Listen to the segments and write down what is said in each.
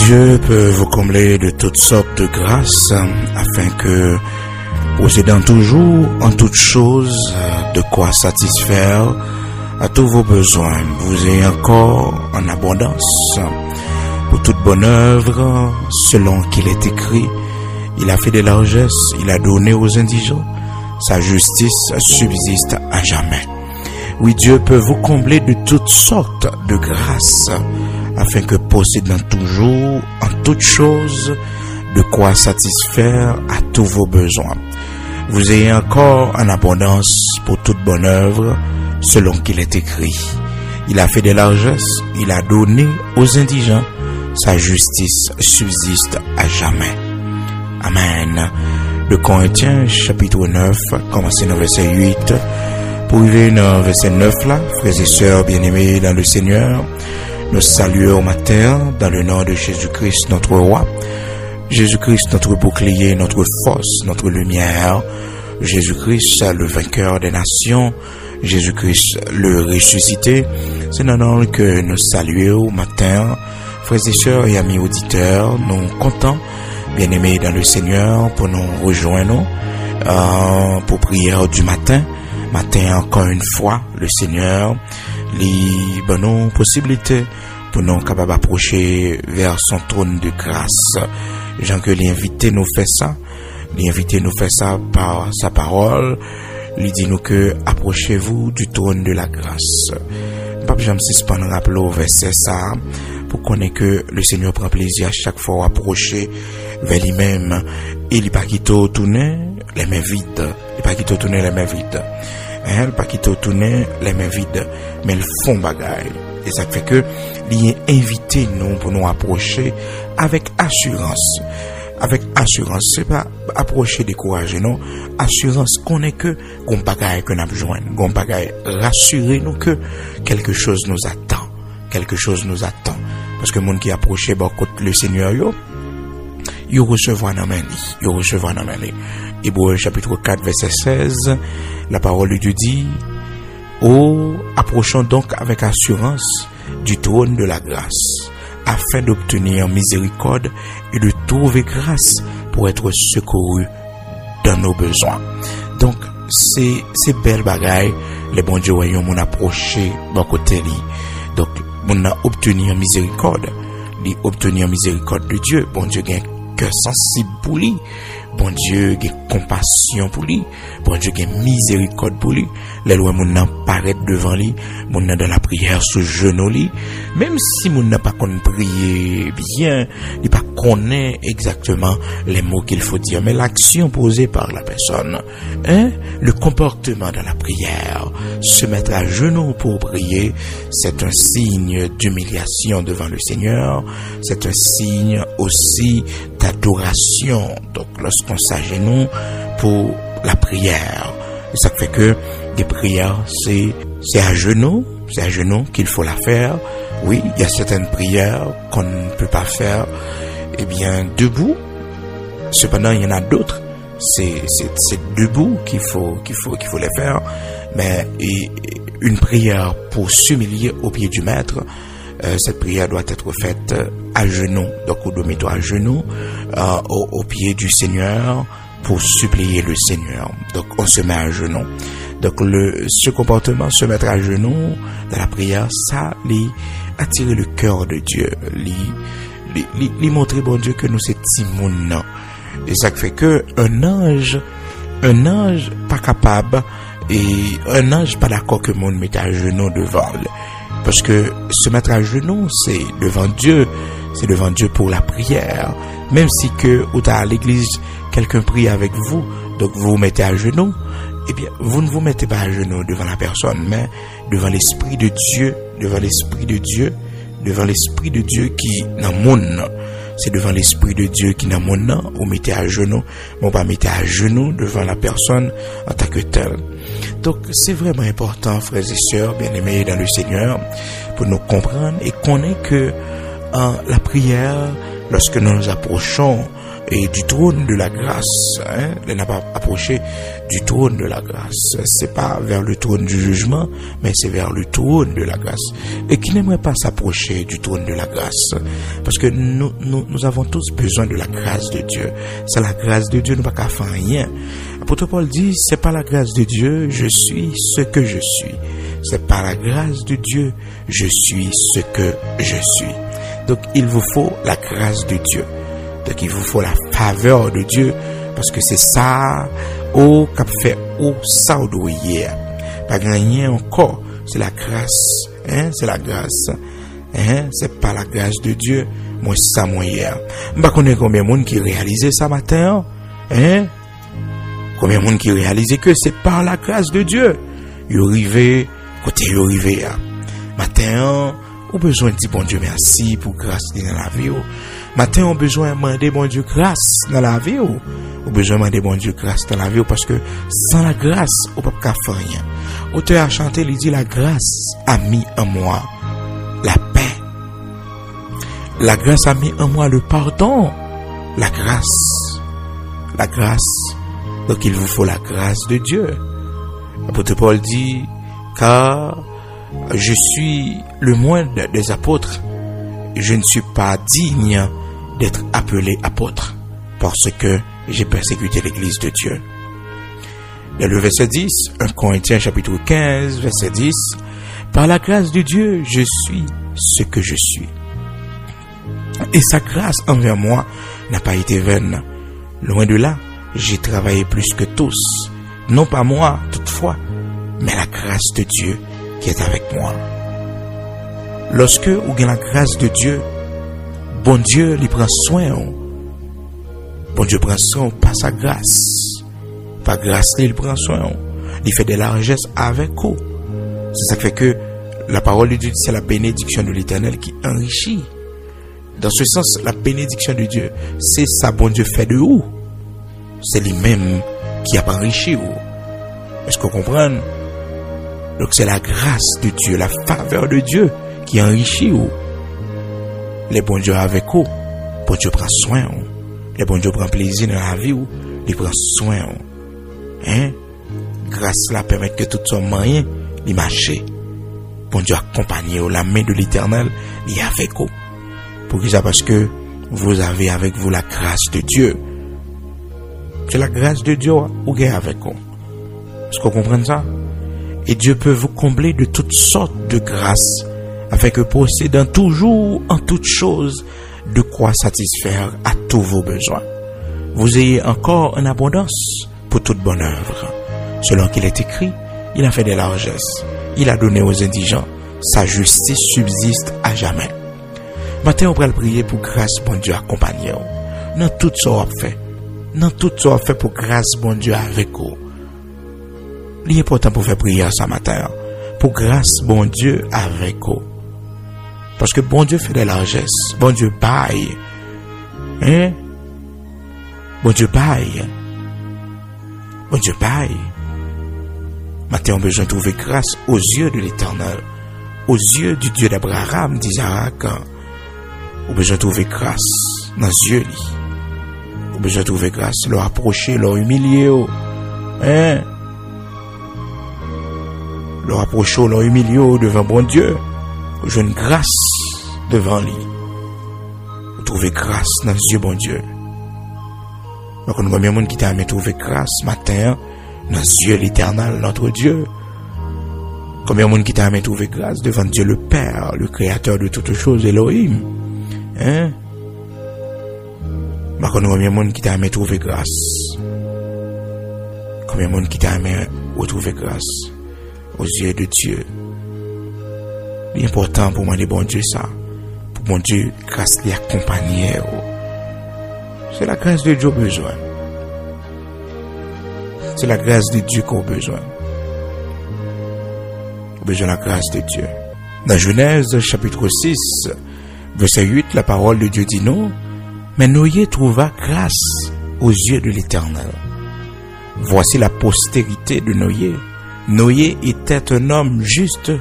Dieu peut vous combler de toutes sortes de grâces afin que, possédant toujours en toutes choses de quoi satisfaire à tous vos besoins, vous ayez encore en abondance pour toute bonne œuvre, selon qu'il est écrit. Il a fait des largesses, il a donné aux indigents, sa justice subsiste à jamais. Oui, Dieu peut vous combler de toutes sortes de grâces, afin que possédant toujours en toutes choses de quoi satisfaire à tous vos besoins, vous ayez encore en abondance pour toute bonne œuvre, selon qu'il est écrit. Il a fait des largesses, il a donné aux indigents, sa justice subsiste à jamais. Amen. De Corinthiens, chapitre 9, commencez dans verset 8, pour arriver dans verset 9 là, frères et sœurs bien-aimés dans le Seigneur, nous saluons au matin dans le nom de Jésus-Christ, notre roi. Jésus-Christ, notre bouclier, notre force, notre lumière. Jésus-Christ, le vainqueur des nations. Jésus-Christ, le ressuscité. C'est dans le nom que nous saluons au matin. Frères et sœurs et amis auditeurs, nous comptons, bien-aimés dans le Seigneur, pour nous rejoindre pour prière du matin. Matin, encore une fois, le Seigneur les bonnes possibilités pour nous capables d'approcher vers son trône de grâce. Jean que l'invité nous fait ça. L'invité nous fait ça par sa parole. Il dit nous que approchez-vous du trône de la grâce. Pape Jean suspend rappeler au verset ça pour connaître que le Seigneur prend plaisir à chaque fois à approcher vers lui-même. Et il pas quitter tourner les mains vides. Il pas quitter tourner les mains vides. Elle pas quitter tourner les mains vides, mais le fond bagaille. Et ça fait que il est invité nous pour nous approcher avec assurance. Avec assurance, c'est pas approcher décourager non, assurance qu'on est que gon bagaille que n'a besoin, gon bagaille rassurer nous que quelque chose nous attend. Quelque chose nous attend. Parce que monde qui approche beaucoup le Seigneur yo recevoir dans main li, yo recevoir dans main li. Hébreux chapitre 4 verset 16, la parole de Dieu dit: "Oh, approchons donc avec assurance du trône de la grâce, afin d'obtenir miséricorde et de trouver grâce pour être secouru dans nos besoins." Donc, c'est belle bagaille, les bons Dieu voyons mon approcher bon côté li. Donc, on a obtenir miséricorde, obtenir miséricorde de Dieu. Bon Dieu gagne cœur sensible pour lui. Bon Dieu gagne compassion pour lui. Bon Dieu gagne miséricorde pour lui. Les lois mon nan paraît devant lui, mon nan dans la prière sous genou lui. Même si mon n'a pas qu'on prier bien, il pas connaît exactement les mots qu'il faut dire, mais l'action posée par la personne, le comportement dans la prière, se mettre à genoux pour prier, c'est un signe d'humiliation devant le Seigneur, c'est un signe aussi d'adoration. Donc lorsqu'on s'agenouille pour la prière, et ça fait que des prières, c'est à genoux qu'il faut la faire. Oui, il y a certaines prières qu'on ne peut pas faire, eh bien, debout. Cependant, il y en a d'autres. C'est debout qu'il faut les faire. Mais une prière pour s'humilier au pied du maître, cette prière doit être faite à genoux. Donc, on doit mettre à genoux, au pied du Seigneur pour supplier le Seigneur. Donc, on se met à genoux. Donc, ce comportement, se mettre à genoux dans la prière, ça, attirer le cœur de Dieu, lui montrer, bon Dieu, que nous c'est timoun. Et ça fait que un ange pas capable, et un ange pas d'accord que monde mette à genoux devant lui. Parce que se mettre à genoux, c'est devant Dieu pour la prière. Même si que, ou à l'église, quelqu'un prie avec vous, donc vous vous mettez à genoux, eh bien, vous ne vous mettez pas à genoux devant la personne, mais devant l'Esprit de Dieu, devant l'Esprit de Dieu qui dans le monde. C'est devant l'Esprit de Dieu qui dans le monde, vous mettez à genoux, mais on va mettre à genoux devant la personne en tant que telle. Donc, c'est vraiment important, frères et sœurs, bien-aimés dans le Seigneur, pour nous comprendre et connaître que la prière, lorsque nous nous approchons et du trône de la grâce. Elle n'a pas approché du trône de la grâce. C'est pas vers le trône du jugement, mais c'est vers le trône de la grâce. Et qui n'aimerait pas s'approcher du trône de la grâce? Parce que nous avons tous besoin de la grâce de Dieu. C'est la grâce de Dieu, nous ne pouvons pas faire rien. L'apôtre Paul dit, c'est par la grâce de Dieu, je suis ce que je suis. C'est par la grâce de Dieu, je suis ce que je suis. Donc, il vous faut la grâce de Dieu. Donc, il vous faut la faveur de Dieu, parce que c'est ça, qu'a fait, ça ou doit hier. Pas gagner encore, c'est la grâce, c'est la grâce, c'est pas la grâce de Dieu, moi, c'est ça, moi, hier. Bah, connaît combien de monde qui réalisait ça matin, combien de monde qui réalisait que c'est par la grâce de Dieu. Il arrivé, côté il arrivé, matin, on besoin de dire bon Dieu merci pour grâce dans la vie. Matin, on besoin de demander bon Dieu grâce dans la vie. On besoin de demander bon Dieu grâce dans la vie parce que sans la grâce, on ne peut pas faire rien. Auteur a chanté, il dit la grâce a mis en moi la paix. La grâce a mis en moi le pardon. La grâce. La grâce. Donc il vous faut la grâce de Dieu. L'apôtre Paul dit, car je suis le moindre des apôtres, je ne suis pas digne d'être appelé apôtre, parce que j'ai persécuté l'église de Dieu. Dans le verset 10, 1 Corinthiens chapitre 15, verset 10, par la grâce de Dieu, je suis ce que je suis. Et sa grâce envers moi n'a pas été vaine. Loin de là, j'ai travaillé plus que tous. Non pas moi, toutefois, mais la grâce de Dieu qui est avec moi. Lorsque vous avez la grâce de Dieu, bon Dieu lui prend soin. Bon Dieu prend soin par sa grâce. Par grâce, il prend soin. Il fait des largesses avec vous. C'est ça qui fait que la parole de Dieu, c'est la bénédiction de l'Éternel qui enrichit. Dans ce sens, la bénédiction de Dieu, c'est ça bon Dieu fait de vous. C'est lui-même qui a enrichi vous. Est-ce qu'on comprend? Donc c'est la grâce de Dieu, la faveur de Dieu qui enrichit vous. Les bons dieux avec vous, bon Dieu prend soin. Les bons dieux prend plaisir dans la vie, il prend soin. Grâce là permet que tout son moyen, il marche. Bon Dieu accompagne la main de l'Éternel, il est avec vous. Pour que ça, parce que vous avez avec vous la grâce de Dieu. C'est la grâce de Dieu ou est avec vous. Est-ce qu'on comprend ça? Et Dieu peut vous combler de toutes sortes de grâces, afin que possédant toujours en toutes choses de quoi satisfaire à tous vos besoins, vous ayez encore en abondance pour toute bonne œuvre. Selon qu'il est écrit, il a fait des largesses, il a donné aux indigents, sa justice subsiste à jamais. Matin, on va prier pour grâce, bon Dieu, accompagner vous. Dans tout ce qu'on fait, dans tout ce qu'on fait pour grâce, bon Dieu, avec vous. Il est important pour faire prière ce matin, pour grâce, bon Dieu, avec vous. Parce que bon Dieu fait des largesses, bon Dieu baille. Bon Dieu baille. Bon Dieu baille. Matin, on a besoin de trouver grâce aux yeux de l'Éternel, aux yeux du Dieu d'Abraham, d'Isaac. On a besoin de trouver grâce dans les yeux. On a besoin de trouver grâce, leur approcher, leur humilier. Leur approcher, leur humilier devant bon Dieu. J'ai une grâce devant lui. Vous trouvez grâce dans les yeux bon Dieu. Donc, nous avons monde qui t'a aimé trouver grâce matin dans les yeux l'Éternel, notre Dieu. Combien de monde qui t'a aimé trouver grâce devant Dieu le Père, le Créateur de toutes choses, Elohim. Nous avons monde qui t'a aimé trouver grâce. Combien de monde qui t'a aimé retrouver grâce aux yeux de Dieu. L'important pour moi de bon Dieu ça. Pour bon Dieu, grâce lui accompagner. C'est la grâce de Dieu besoin. C'est la grâce de Dieu qu'on a besoin. On a besoin de la grâce de Dieu. Dans Genèse chapitre 6, verset 8, la parole de Dieu dit non. Mais Noé trouva grâce aux yeux de l'Éternel. Voici la postérité de Noé. Noé était un homme juste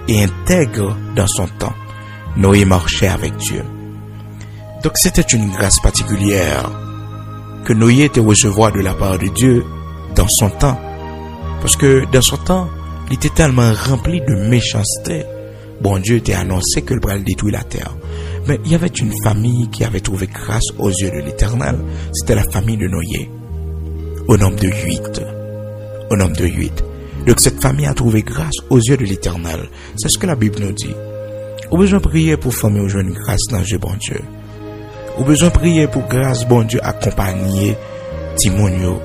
et intègre dans son temps. Noé marchait avec Dieu. Donc c'était une grâce particulière que Noé te recevoir de la part de Dieu dans son temps. Parce que dans son temps, il était tellement rempli de méchanceté. Bon Dieu t'a annoncé que le bras détruit la terre. Mais il y avait une famille qui avait trouvé grâce aux yeux de l'Éternel. C'était la famille de Noé. Au nombre de 8. Au nombre de 8. Donc cette famille a trouvé grâce aux yeux de l'Éternel. C'est ce que la Bible nous dit. Ou besoin de prier pour famille ou une grâce dans Dieu, bon Dieu. Ou besoin de prier pour grâce, bon Dieu, accompagner Timonio.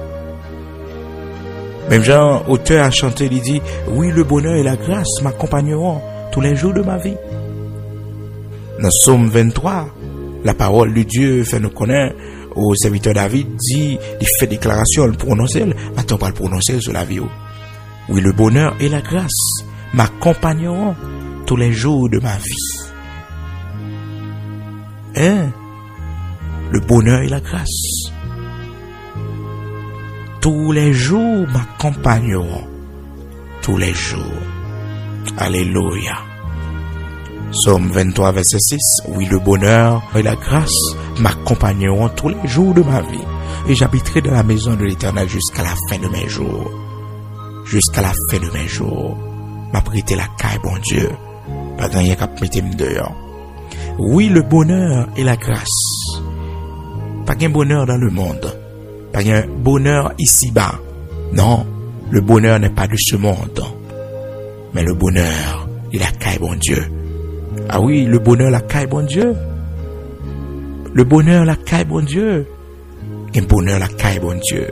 Même Jean, auteur a chanté, il dit, oui, le bonheur et la grâce m'accompagneront tous les jours de ma vie. Dans Psaume 23, la parole de Dieu fait nous connaître au serviteur David, dit, il fait déclaration, il prononce, maintenant on va le prononcer sur la vie. Oui, le bonheur et la grâce m'accompagneront tous les jours de ma vie. Hein? Le bonheur et la grâce. Tous les jours m'accompagneront. Tous les jours. Alléluia. Psaume 23, verset 6. Oui, le bonheur et la grâce m'accompagneront tous les jours de ma vie. Et j'habiterai dans la maison de l'Éternel jusqu'à la fin de mes jours. Jusqu'à la fin de mes jours. M'a prêté la caille, bon Dieu. Pas gagné qu'à mettre dehors. Oui, le bonheur et la grâce. Pas qu'un bonheur dans le monde. Pas qu'un bonheur ici-bas. Non, le bonheur n'est pas de ce monde. Mais le bonheur, il a caille, bon Dieu. Ah oui, le bonheur, la caille, bon Dieu. Le bonheur, la caille, bon Dieu. Un bonheur, la caille, bon Dieu.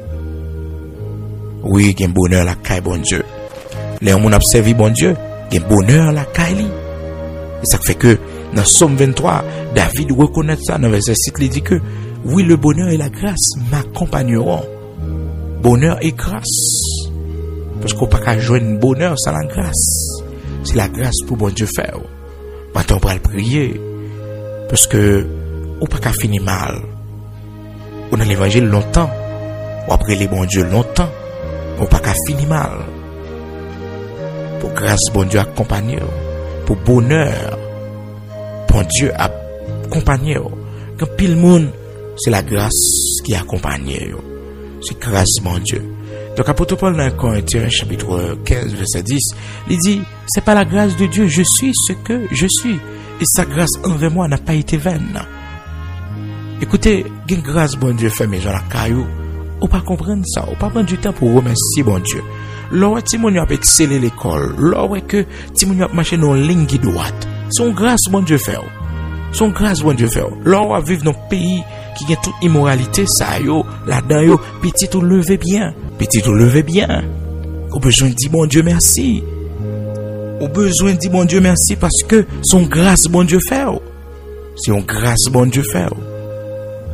Oui, un bonheur, la caille, bon Dieu. Les hommes ont observé, bon Dieu. Un bonheur, la caille. Et ça fait que, dans Psaume 23, David reconnaît ça dans verset 6, il dit que, oui, le bonheur et la grâce m'accompagneront. Bonheur et grâce. Parce qu'on ne peut pas joindre bonheur sans la grâce. C'est la grâce pour bon Dieu faire. Maintenant, on va le prier. Parce que, on ne peut pas finir mal. On a l'évangile longtemps. On après les bon Dieu longtemps. On ne peut pas finir mal. Pour grâce, bon Dieu accompagner. Pour bonheur, bon Dieu accompagner. Quand pile monde, c'est la grâce qui accompagne. C'est grâce, mon Dieu. Donc, apôtre Paul dans Corinthiens, chapitre 15, verset 10, il dit, c'est pas la grâce de Dieu, je suis ce que je suis. Et sa grâce envers moi n'a pas été vaine. Écoutez, quelle grâce, bon Dieu, fait maison la caillou. On pas comprendre ça. On pas prendre du temps pour remercier, bon Dieu. Lorsque Timon a excellé l'école, lorsque Timon a marché dans une ligne droite, son grâce, bon Dieu, fait. Son grâce, bon Dieu, fait. Lorsque vivre dans un pays qui a toute immoralité, ça yo, là-dedans yo, petit ou levé bien. Petit ou levé bien. Au besoin de dire, bon Dieu, merci. Au besoin de dire, bon Dieu, merci parce que son grâce, bon Dieu, fait. C'est une grâce, bon Dieu, fait.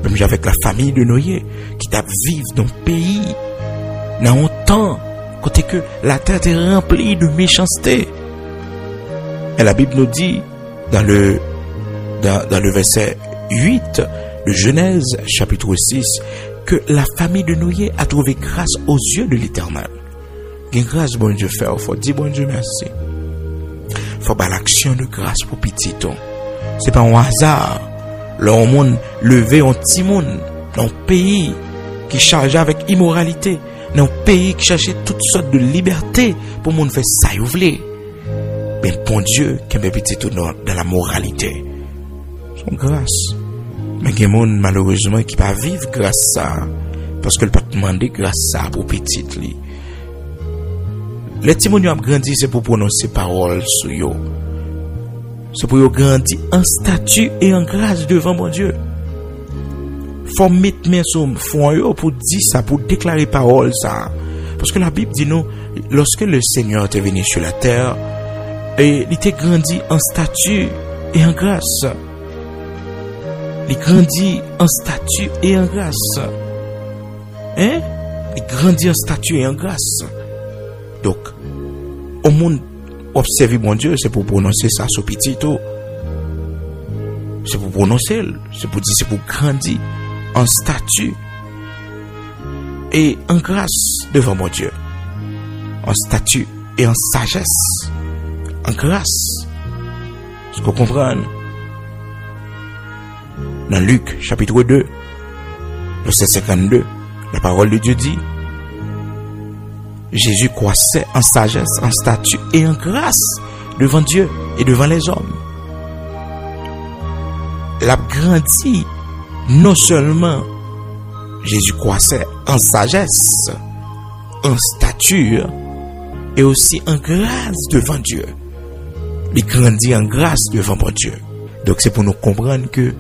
Même avec la famille de Noé, qui t'a vivre dans le pays, dans un temps, côté que la terre est remplie de méchanceté. Et la Bible nous dit, dans le verset 8 de Genèse, chapitre 6, que la famille de Noé a trouvé grâce aux yeux de l'Éternel. Une grâce, bon Dieu, fait, il faut dire, bon Dieu, merci. Il faut faire l'action de grâce pour petit ton. C'est pas un hasard. Le monde levé en petit monde, dans un pays qui chargeait avec immoralité, dans un pays qui cherchait toutes sortes de liberté pour le monde faire ça, vous voulez. Mais bon Dieu, qui est petit tout dans la moralité. Son grâce. Mais il y a des gens, malheureusement, qui ne peuvent pas vivre grâce à ça. Parce que ne peut pas demander grâce à ça pour petit. Les petits gens qui ont grandi, c'est pour prononcer paroles sur eux. C'est pour eux grandir en statut et en grâce devant mon Dieu. Faut mettre main sur fond pour dire ça, pour déclarer parole ça. Parce que la Bible dit nous, lorsque le Seigneur est venu sur la terre, et il était grandi en statut et en grâce. Il grandit en statut et en grâce. Hein? Il grandit en statut et en grâce. Donc, au monde observer mon Dieu, c'est pour prononcer ça sur petit tout. C'est pour prononcer, c'est pour dire, c'est pour grandir en statut et en grâce devant mon Dieu. En statut et en sagesse. En grâce. Est-ce que vous comprenez? Dans Luc, chapitre 2, verset 52, la parole de Dieu dit, Jésus croissait en sagesse, en statut et en grâce devant Dieu et devant les hommes. L'a grandi, non seulement Jésus croissait en sagesse, en stature et aussi en grâce devant Dieu. Il grandit en grâce devant bon Dieu. Donc c'est pour nous comprendre que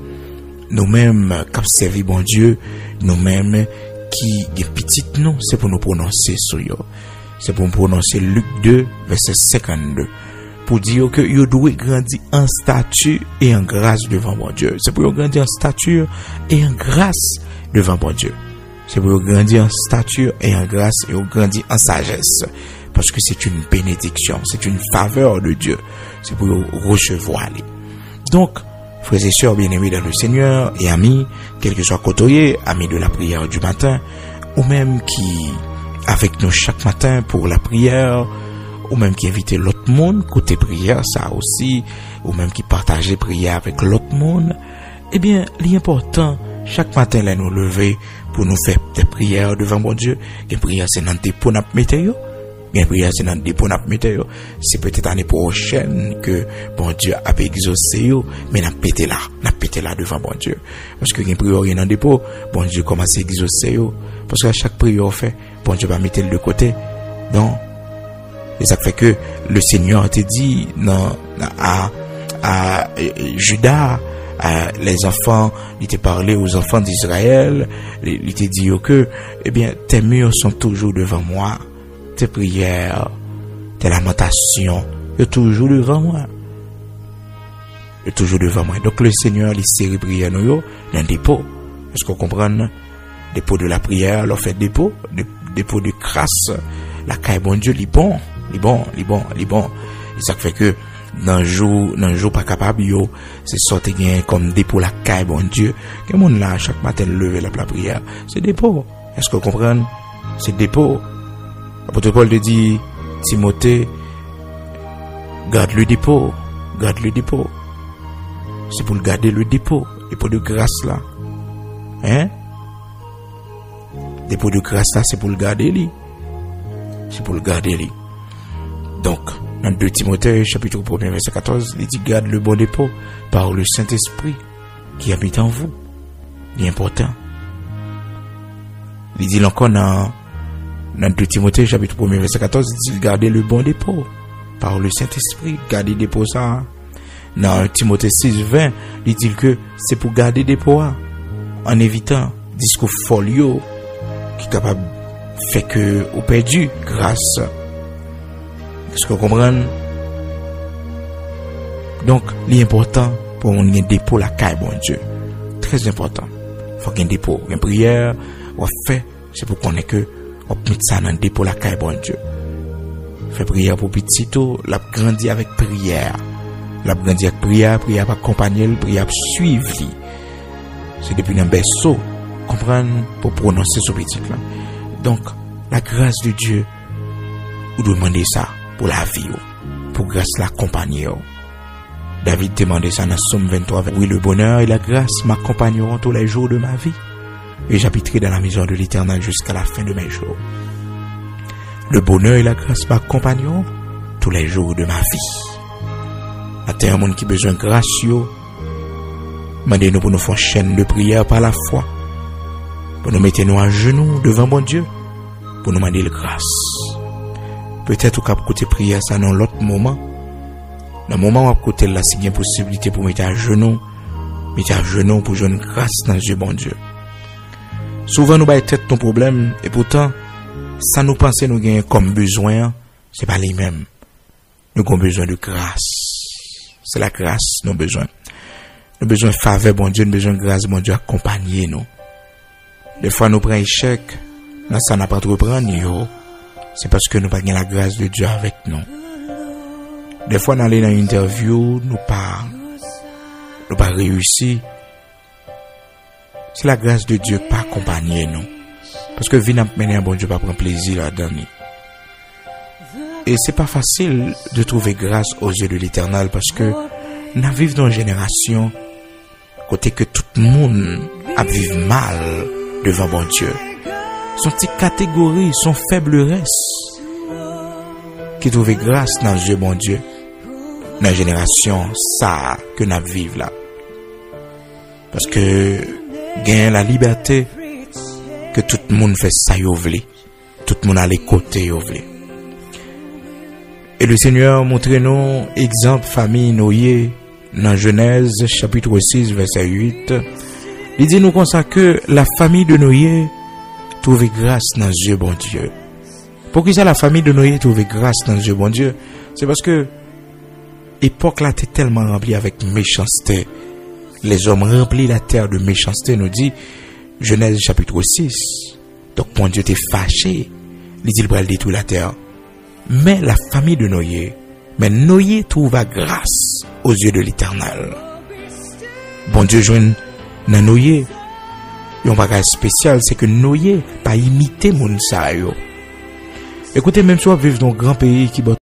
nous-mêmes qui servons bon Dieu, nous-mêmes qui des petites noms, c'est pour nous prononcer sur eux. C'est pour nous prononcer Luc 2, verset 52. Pour dire que vous devez grandir en stature et en grâce devant bon Dieu. C'est pour vous grandir en stature et en grâce devant bon Dieu. C'est pour vous grandir en stature et en grâce et vous grandir en sagesse. Parce que c'est une bénédiction, c'est une faveur de Dieu. C'est pour vous recevoir. Donc, frères et sœurs bien-aimés dans le Seigneur et amis, quel que soit côtoyé, amis de la prière du matin, ou même qui avec nous chaque matin pour la prière, ou même qui invite l'autre monde côté prière, ça aussi, ou même qui partage prière avec l'autre monde, eh bien, l'important, chaque matin, là, nous lever pour nous faire des prières devant mon Dieu. Une prière, c'est dans le dépôt n'a météo. Une prière, c'est dans le dépôt n'a météo. C'est peut-être l'année prochaine que bon Dieu a exaucé, mais n'a pété là devant bon Dieu. Parce que une prière est dans le dépôt, bon Dieu commence à exaucer, parce qu'à chaque prière fait, bon Dieu va mettre le de côté. Donc, et ça fait que le Seigneur te dit à Judas, les enfants, il t'a parlé aux enfants d'Israël, il t'a dit que, eh bien, tes murs sont toujours devant moi, tes prières, tes lamentations, sont toujours devant moi. Sont toujours devant moi. Donc le Seigneur, il serre prière nous dans un dépôt. Est-ce qu'on comprend? Dépôt de la prière, leur fait dépôt de grâce. La caille bon Dieu, il bon. Et ça fait que dans jour pas capable yo, c'est sorti gain comme dépôt la caille bon Dieu. Que monde là chaque matin lever la prière, c'est dépôt. Est-ce que vous comprenez? C'est dépôt. L'apôtre Paul te dit Timothée, garde le dépôt. C'est pour garder le dépôt de grâce là. Hein? Dépôt de grâce là, c'est pour le garder lui. Donc, dans 2 Timothée, chapitre 1, verset 14, il dit, garde le bon dépôt par le Saint-Esprit qui habite en vous. C'est important. Il dit encore dans 2 Timothée, chapitre 1, verset 14, il dit, gardez le bon dépôt par le Saint-Esprit. Gardez le dépôt ça. Dans Timothée 6, 20, il dit que c'est pour garder le dépôt en évitant discours folio qui est capable fait que vous perdu grâce. Est-ce que vous comprenez? Donc, l'important pour un dépôt la caille, bon Dieu. Très important. Faut qu'il y ait un dépôt, une prière, on fait, c'est pour qu'on ait que, on met ça dans un dépôt la caille, bon Dieu. Fait prière pour petit tout, l'a grandi avec prière. L'a grandi avec prière va accompagner, prière suivre. C'est depuis un berceau, comprendre, pour prononcer ce petit là. Donc, la grâce de Dieu, vous demandez ça pour la vie, pour grâce l'accompagner. David demandait ça dans Somme 23. Oui, le bonheur et la grâce m'accompagneront tous les jours de ma vie, et j'habiterai dans la maison de l'Éternel jusqu'à la fin de mes jours. Le bonheur et la grâce m'accompagneront tous les jours de ma vie. À un monde qui a besoin de grâce, demandez-nous pour nous faire chaîne de prière par la foi, pour nous mettre nous à genoux devant mon Dieu, pour nous demander la grâce. Peut-être qu'on peut écouter prière ça dans l'autre moment. Dans le moment où on peut écouter là, c'est une possibilité pour mettre à genoux pour jouer une grâce dans Dieu, bon Dieu. Souvent, nous avons tête nos problèmes, et pourtant, ça nous pense nous gagner comme besoin, c'est pas les mêmes. Nous avons besoin de grâce. C'est la grâce, nous avons besoin. Nous avons besoin de faveur, bon Dieu, nous avons besoin de grâce, bon Dieu, accompagner nous. Des fois, nous prenons échec, là, ça n'a pas de reprendre, c'est parce que nous n'avons pas la grâce de Dieu avec nous. Des fois, nous allons dans une interview, nous pas réussi. C'est la grâce de Dieu pas accompagner nous. Parce que venir mener un bon Dieu pas prendre plaisir là-dedans. Et c'est pas facile de trouver grâce aux yeux de l'Éternel parce que nous vivons dans une génération côté que tout le monde a vécu mal devant bon Dieu. Son petite catégorie, son faiblesse qui trouve grâce dans les yeux bon Dieu. Dans la génération ça que nous vivons là. Parce que gagne la liberté que tout le monde fait ça yo vle. Tout le monde a les côtés yo vle. Et le Seigneur montre nous exemple famille Noé dans Genèse chapitre 6 verset 8. Il dit nous comme ça que la famille de Noé trouve grâce dans Dieu bon Dieu. Pourquoi ça la famille de Noé trouve grâce dans Dieu bon Dieu? C'est parce que époque là était tellement remplie avec méchanceté. Les hommes remplis la terre de méchanceté, nous dit Genèse chapitre 6. Donc bon Dieu était fâché. Il dit il va détruire la terre. Mais la famille de Noé, Noé trouva grâce aux yeux de l'Éternel. Bon Dieu joint dans Noé. Un bagage spécial, c'est que Noé pas imité moun sa yo. Écoutez, même si on vit dans un grand pays qui a